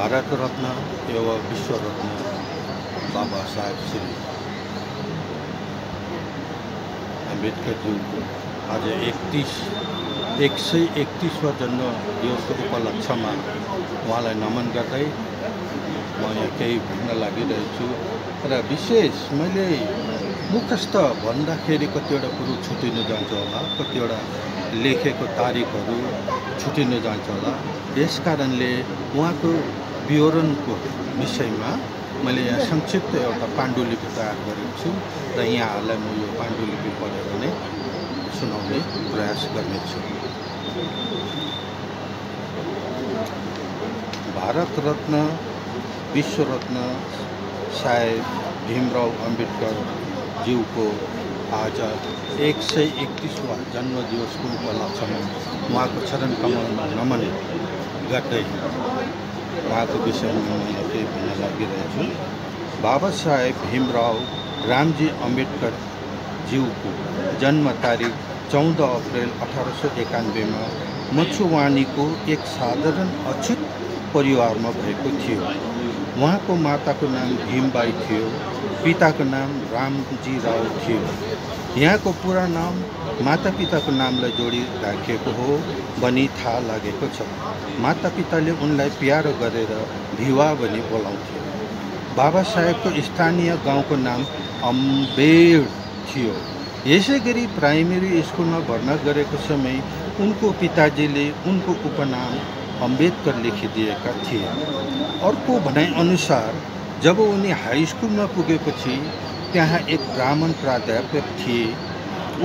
भारत रत्न एवं विश्व रत्न बाबा साहेब श्री अम्बेडकर जी को आज 131वां जन्म दिवसको उपलक्ष्यमा उहाँलाई नमन गर्दै म यहाँ केही भन्न लागिरहेछु र विशेष मैले मुखस्थ भन्दाखेरि कतिवटा कुरो छुटिन जान्छ होला, कतिवटा लेखेको तारिखहरू छुटिन जान्छ होला। यसकारणले उहाँको विवरणको विषयमा मैले यहाँ संक्षिप्त एउटा पाण्डुलिपि तयार गरेको छु र यहाँहरूलाई म यो पाण्डुलिपि पढेर नै सुनाउने प्रयास गर्नेछु। भारत रत्न विश्व रत्न साहेब भीमराव अम्बेडकर ज्यूको आज 131वां जन्म दिवसको उपलक्ष्यमा उहाँको चरण कमलमा नमन गर्दै उहाँको विषयमा म केही भन्न लागिरहेछु। बाबा साहेब भीमराव रामजी अम्बेडकर ज्यूको जन्म तारिख 14 अप्रेल 1891 में मछुवानीको एक साधारण अछुत परिवारमा भएको थियो। उहाँको माताको नाम भीमबाई थियो, पिताको नाम रामजी राव थियो। यहाँको पुरा नाम मातापिताको नामलाई जोडी राखिएको हो भनी थाहा लागेको छ। मातापिताले उनलाई प्यारो गरेर भिवा भनी बोलाउँथे। बाबा साहेबको स्थानीय गाउँको नाम अम्बेड थियो। यसै गरी प्राइमेरी स्कुलमा भर्ना गरेको समय उनको पिताजीले उनको उपनाम अम्बेडकर लेखिदिएका थिए। अर्को भनाइ अनुसार जब उनी हाई स्कुलमा पुगेपछि त्यहाँ एक ब्राह्मण प्राध्यापक थिए,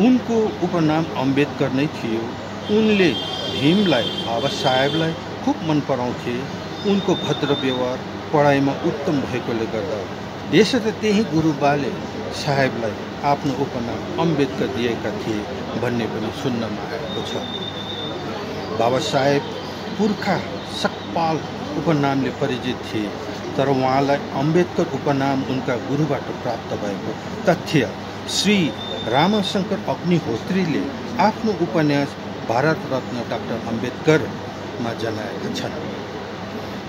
उनको उपनाम अम्बेडकर नै थियो। उनले भीमलाई बाबा साहेबलाई खूब मन पराउँथे। उनको भद्र व्यवहार पढाइमा उत्तम भएकोले गर्दा यसर्थ त्यही गुरुबाले साहेबलाई आफ्नो उपनाम अम्बेडकर दिएका थिए भन्ने पनि सुन्नमा आएको छ। बाबा साहेब पुर्खा सकपाल उपनामले परिचित थिए, तर उहाँलाई अम्बेडकर उपनाम उनका गुरुबाट प्राप्त भएको तथ्य श्री रामशंकर अग्निहोत्रीले आफ्नो उपन्यास भारत रत्न डाक्टर अम्बेडकरमा जनाएका छन्।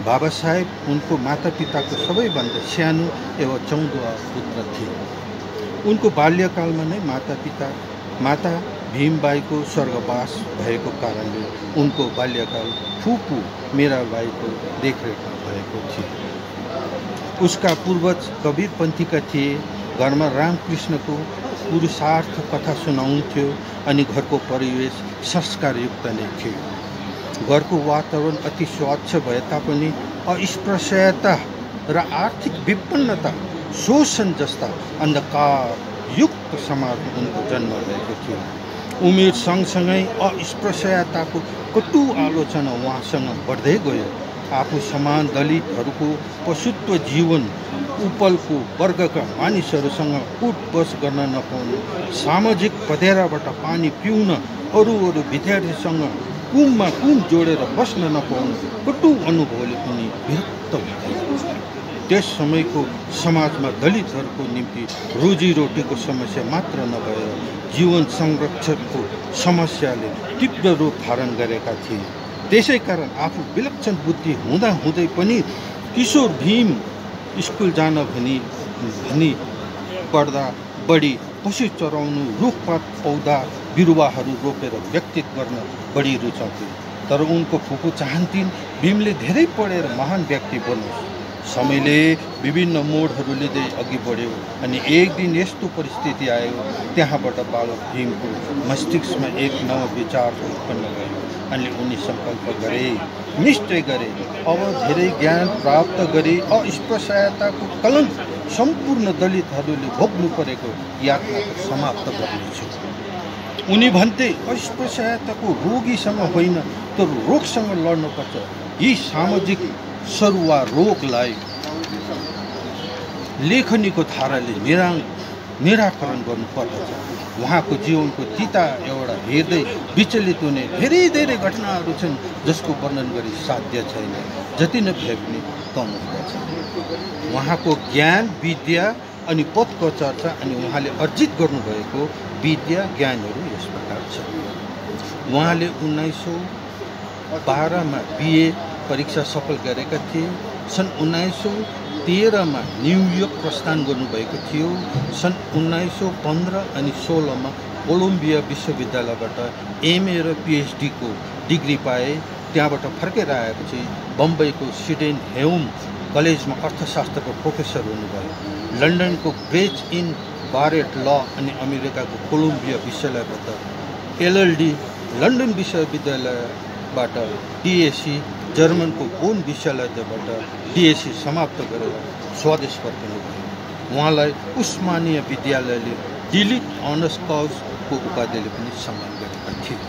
बाबा साहेब उनको मातापिताको सबैभन्दा सानो एवं 14वां पुत्र थिए। उनको बाल्यकालमा नै माता भीमबाईको स्वर्गवास भएको कारणले उनको बाल्यकाल फुपू मीराबाईको देखरेखमा भएको थियो। उसका पूर्वज कबीरपन्थीका थिए। घरमा रामकृष्णको पुरुषार्थ कथा सुनाउँथ्यो अनि घरको परिवेश संस्कारयुक्त नै थियो। घरको वातावरण अति स्वच्छ भए तापनि अस्पृश्यता र आर्थिक विपन्नता, शोषण जस्ता अन्धकारयुक्त समाजमा उनको जन्म भएको थियो। उमेर सँगसँगै अस्पृश्यताको कटु आलोचना उहाँसँग बढ्दै गयो। आफू समान दलितहरूको पशुत्व जीवन, उपलको वर्गका मानिसहरूसँग उठबस गर्न नपाउनु, सामाजिक पँधेराबाट पानी पिउन, अरू विद्यार्थीसँग कुममा कुम जोडेर बस्न नपाउनु कटु अनुभवले उनी विरक्त भए। त्यस समयको समाजमा दलितहरूको निम्ति रोजीरोटीको समस्या मात्र नभएर जीवन संरक्षणको समस्याले तीव्र रूप धारण गरेका थिए। त्यसै कारण आफू विलक्षण बुद्धि हुँदै पनि किशोर भीम स्कुल जान भनी पढ्दा बढी पशु चराउनु, रुखपात पौधा बिरुवाहरू रोपेर व्यतीत गर्न बढी रुचाउँथे। तर उनको फुपू चाहन्थिन् भीमले धेरै पढेर महान व्यक्ति बनोस्। समयले विभिन्न मोडहरू लिँदै अघि बढ्यो अनि एक दिन यस्तो परिस्थिति आयो, त्यहाँबाट बालक भीमको मस्तिष्कमा एक नव विचार उत्पन्न भयो अनि उनी संकल्प गरे, निश्चय गरे, अब धेरै ज्ञान प्राप्त गरी अस्पृश्यताको कलंक सम्पूर्ण दलितहरूले भोग्नु परेको यातनाको समाप्त गर्नेछु। उनी भन्थे अस्पृश्यताको रोगीसँग होइन तर रोगसँग लड्नुपर्छ। यी सामाजिक सरुवा रोगलाई लेखनीको धाराले निराकरण गर्नुपर्दछ। उहाँको जीवनको तिता एउटा हेर्दै विचलित हुने धेरै घटनाहरू छन् जसको वर्णन गरी साध्य छैन। जति नै भए पनि कम हुन्छ। उहाँको ज्ञान, विद्या अनि पदको चर्चा अनि उहाँले अर्जित गर्नुभएको विद्या ज्ञानहरू यस प्रकार छ। उहाँले 1912 मा BA परीक्षा सफल गरेका थिए। सन् 1913 मा न्युयोर्क प्रस्थान गर्नुभएको थियो। सन् 1915 अनि 16 मा कोलम्बिया विश्वविद्यालयबाट एमए र पिएचडी को डिग्री पाए। त्यहाँबाट फर्केर आएपछि बम्बईको सिडेनहेम कलेजमा अर्थशास्त्रको प्रोफेसर हुनुभयो। लन्डनको ग्रेज इन बारेट ल अनि अमेरिकाको कोलम्बिया विश्वविद्यालयबाट एलएलडी, लन्डन विश्वविद्यालयबाट डिएससी, जर्मनको बोन विश्वविद्यालयबाट डिएससी समाप्त गरेर स्वदेश फर्किनुभयो। उहाँलाई उस्मानिया विद्यालयले डिलिट अनर्स कजको उपाधिले पनि सम्मान गरेका थिए।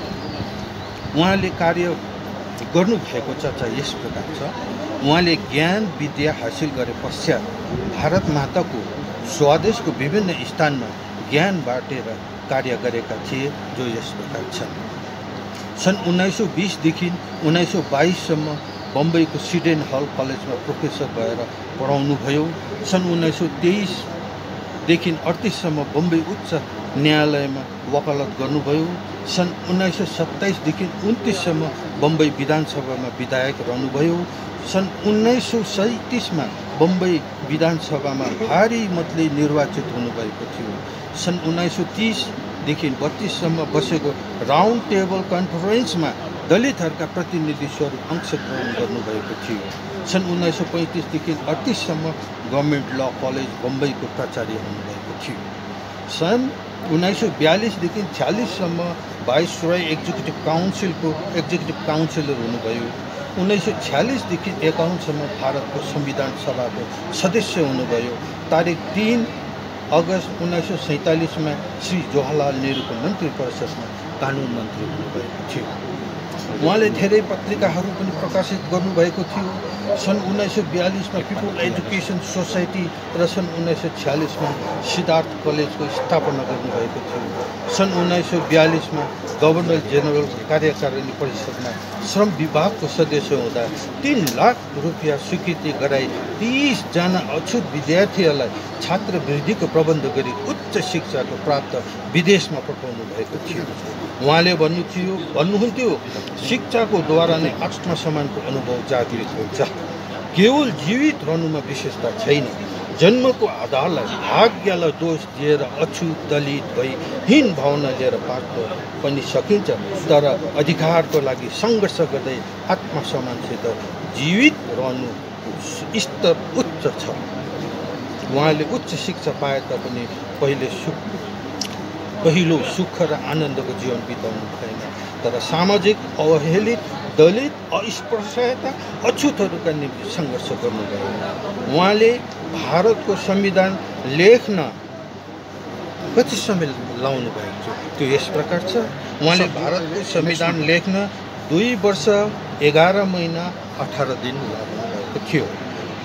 उहाँले कार्य गर्नुभएको चर्चा यस प्रकार छ। उहाँले ज्ञान विद्या हासिल गरे पश्चात भारत माताको स्वदेशको विभिन्न स्थानमा ज्ञान बाँटेर कार्य गरेका थिए, जो यस प्रकार छन्। सन् 1920 देखि 1922 सम्म बम्बईको सिडेन हल कलेजमा प्रोफेसर भएर पढाउनुभयो। सन् 1923 देखि 38 सम्म बम्बई उच्च न्यायालयमा वकालत गर्नुभयो। सन् 1927 देखि 29 सम्म बम्बई विधानसभामा विधायक रहनुभयो। सन् 1937 मा बम्बई विधानसभामा भारी मतले निर्वाचित हुनुभएको थियो। सन् 1930 देखि 32 सम्म बसेको राउन्ड टेबल कन्फरेन्समा दलितहरूका प्रतिनिधि स्वरूप अंशग्रहण गर्नुभएको थियो। सन् 1935 देखि 38 सम्म गभर्मेन्ट ल कलेज बम्बईको प्राचार्य हुनुभएको थियो। सन् 1942 देखि 46 सम्म वाइसरोय एक्जिक्युटिभ काउन्सिलर हुनुभयो। 1946 देखि 51 सम्म भारतको संविधान सभाको सदस्य हुनुभयो। तारिख 3 अगस्त 1947 में श्री जवाहरलाल नेहरूको मन्त्री परिषदमा कानुन मन्त्री हुनुभएको थियो। उहाँले धेरै पत्रिकाहरू पनि प्रकाशित गर्नुभएको थियो। सन् 1942 में पिपुल एजुकेसन सोसाइटी र सन् 1946 में सिद्धार्थ कलेजको स्थापना गर्नुभएको थियो। सन् 1942 में गभर्नर जेनरल कार्यकारिणी परिषदमा श्रम विभागको सदस्य हुँदा 3 लाख रुपियाँ स्वीकृति गराई 30 जना अछुत विद्यार्थीहरूलाई छात्रवृत्तिको प्रबन्ध गरी उच्च शिक्षाको प्राप्त विदेशमा पठाउनु भएको थियो। उहाँले भन्नुहुन्थ्यो, शिक्षाको द्वारा नै आत्मसम्मानको अनुभव जागृत हुन्छ। केवल जीवित रहनुमा विशेषता छैन। जन्मको आधारलाई भाग्यलाई दोष दिएर अछुत दलित भई हीन भावना लिएर बाँच्न पनि सकिन्छ, तर अधिकारको लागि सङ्घर्ष गर्दै आत्मसम्मानसित जीवित रहनु स्तर उच्च छ। उहाँले उच्च शिक्षा पाए तापनि पहिलो सुख र आनन्दको जीवन बिताउनु भएन, तर सामाजिक अवहेलित दलित अस्पृश्यता अछुतहरूका निम्ति सङ्घर्ष गर्नुभयो। उहाँले भारतको संविधान लेख्न कति समय लाउनु भएको थियो त्यो यस प्रकार छ। उहाँले भारतको संविधान लेख्न 2 वर्ष 11 महिना 18 दिन लाग्नु भएको थियो।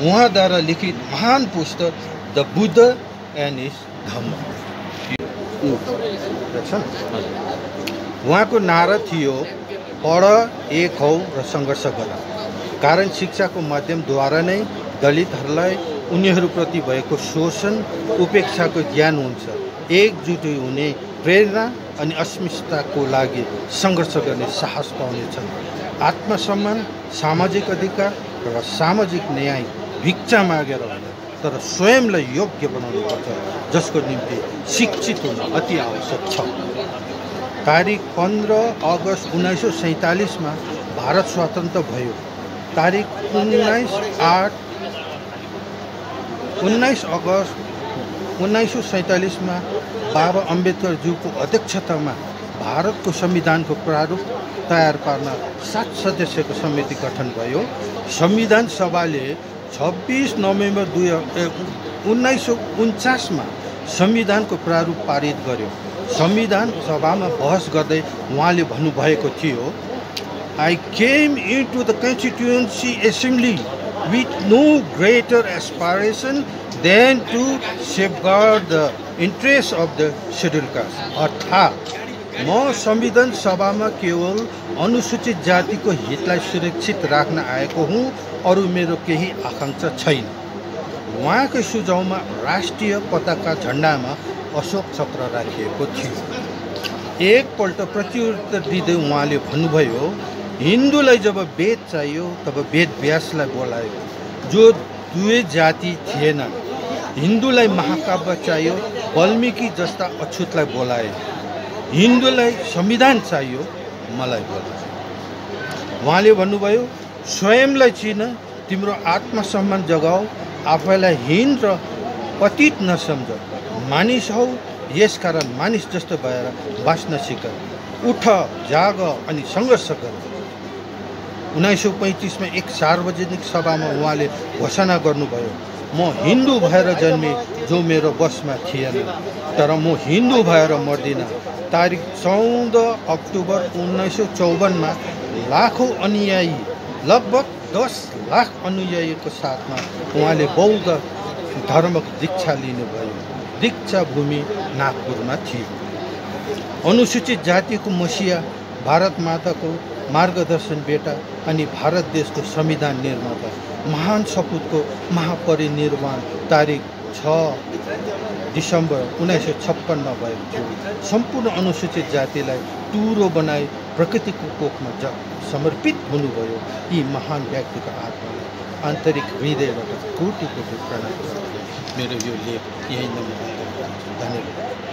उहाँद्वारा लिखित महान पुस्तक द बुद्ध एन्ड हिज धम्म। उहाँको नारा थियो, पढ, एक हौ र सङ्घर्ष गर। कारण शिक्षाको माध्यमद्वारा नै दलितहरूलाई उनीहरूप्रति भएको शोषण उपेक्षाको ज्ञान हुन्छ, एकजुट हुने प्रेरणा अनि अस्मिताको लागि सङ्घर्ष गर्ने साहस पाउनेछन्। आत्मसम्मान, सामाजिक अधिकार र सामाजिक न्याय भिक्षा मागेर होइन, तर स्वयंलाई योग्य बनाउनुपर्छ, जसको निम्ति शिक्षित हुन अति आवश्यक छ। तारिख 15 अगस्त 1947 में भारत स्वतन्त्र भयो। तारिख 19 अगस्त 1947 में बाबा अम्बेडकरज्यूको अध्यक्षतामा भारतको संविधानको प्रारूप तयार पार्न 7 सदस्यको समिति गठन भयो। संविधान सभाले 26 नोभेम्बर 1949 में संविधानको प्रारूप पारित गर्यो। संविधान सभामा बहस गर्दै उहाँले भन्नुभएको थियो, I came into the Constituency Assembly with no greater aspiration than to safeguard the interests of the scheduled caste। अर्थात् म संविधान सभामा केवल अनुसूचित जातिको हितलाई सुरक्षित राख्न आएको हुँ, अरू मेरो केही आकांक्षा छैन। उहाँको सुझाउमा राष्ट्रिय पताका झण्डामा अशोक चक्र राखिएको थियो। एकपल्ट प्रत्युत्तर दिँदै उहाँले भन्नुभयो, हिन्दूलाई जब वेद चाहियो तब वेद व्यासलाई बोलायो, जो दुवै जाति थिएन। हिन्दूलाई महाकाव्य चाहियो, वाल्मीकि जस्ता अछुतलाई बोलाए। हिन्दूलाई संविधान चाहियो, मलाई बोलाए। उहाँले भन्नुभयो, स्वयंलाई चिन, तिम्रो आत्मसम्मान जगाऊ, आफैलाई हीन र पतित नसम्झ। मानिस हौ, यसकारण मानिस जस्तो भएर बाँच्न सिक। उठ, जाग अनि सङ्घर्ष गर। 1935 में एक सार्वजनिक सभामा उहाँले घोषणा गर्नुभयो, म हिन्दू भएर जन्मे, जो मेरो बसमा थिएन, तर म हिन्दू भएर मर्दिन। तारिख 14 अक्टोबर 1954 में लाखौं अनुयायी, लगभग 10 लाख अनुयायीको साथमा उहाँले बौद्ध धर्मको दीक्षा लिनुभयो। दीक्षा भूमि नागपुरमा थियो। अनुसूचित जातिको मसिया, भारत माताको मार्गदर्शन बेटा अनि भारत देशको संविधान निर्माता, महान सपुतको महापरिनिर्वाण तारिख 6 दिसम्बर 1956 भएको थियो। सम्पूर्ण अनुसूचित जातिलाई टुरो बनाई प्रकृतिको कोखमा समर्पित हुनुभयो। यी महान व्यक्तिको आत्मालाई आन्तरिक हृदयबाट कोटि कोटि प्रणाम गर्दै मेरो यो लेख यही नै धन्यवाद।